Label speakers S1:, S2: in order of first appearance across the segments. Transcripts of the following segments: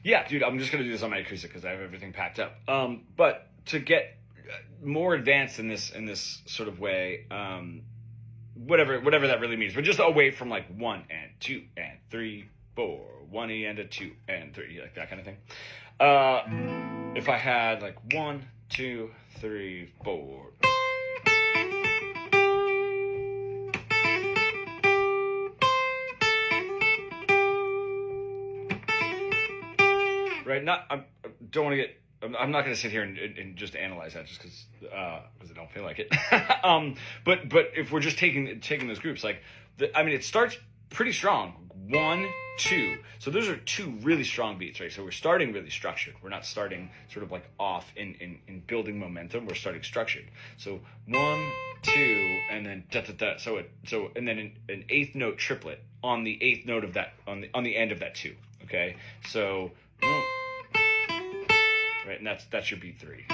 S1: Yeah, dude, I'm just gonna do this on my acoustic because I have everything packed up. But to get more advanced in this sort of way, whatever that really means, but just away from like 1 and 2 and 3, 4, 1 and a 2 and 3, like that kind of thing. If I had like 1, 2, 3, 4. Right? I don't want to get. I'm not going to sit here and just analyze that just because I don't feel like it. But if we're just taking those groups, like it starts pretty strong. 1, 2. So those are 2 really strong beats, right? So we're starting really structured. We're not starting sort of like off in building momentum. We're starting structured. So 1, 2, and then da da da. So and then an eighth note triplet on the eighth note of that on the end of that 2. Okay, so. Right, and that's your beat 3.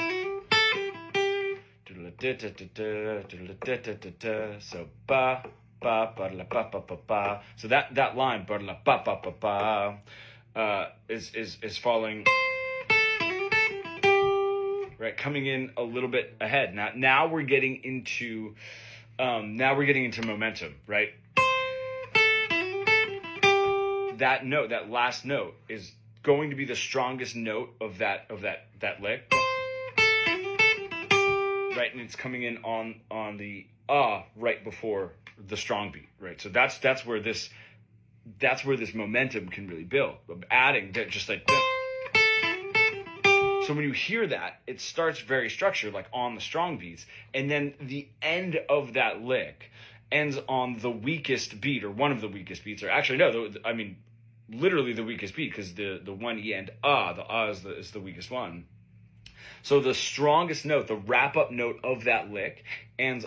S1: So ba ba ba la ba ba ba ba. So that line ba la ba ba ba ba is falling right, coming in a little bit ahead. Now we're getting into momentum, right? That note, that last note, is going to be the strongest note of that lick, right? And it's coming in on the right before the strong beat, right? So that's where this momentum can really build. Adding that, just like that. So when you hear that, it starts very structured, like on the strong beats, and then the end of that lick ends on the weakest beat, or one of the weakest beats, or actually no, literally the weakest beat, because the 1 E and the is the weakest one. So the strongest note, the wrap up note of that lick, ends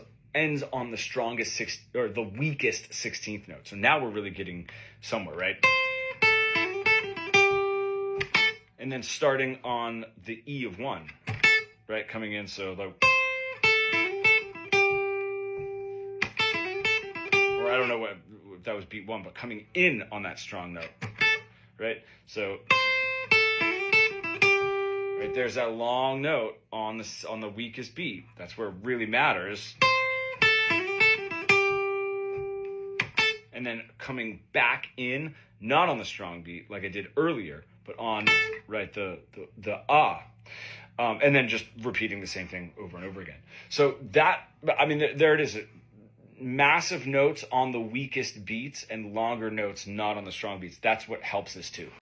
S1: on the strongest the weakest 16th note. So now we're really getting somewhere, right? And then starting on the E of 1, right, coming in. So like, or I don't know if that was beat 1, but coming in on that strong note. Right, so right there's that long note on the weakest beat. That's where it really matters. And then coming back in, not on the strong beat like I did earlier, but on right the and then just repeating the same thing over and over again. So there it is. Massive notes on the weakest beats and longer notes not on the strong beats. That's what helps this too.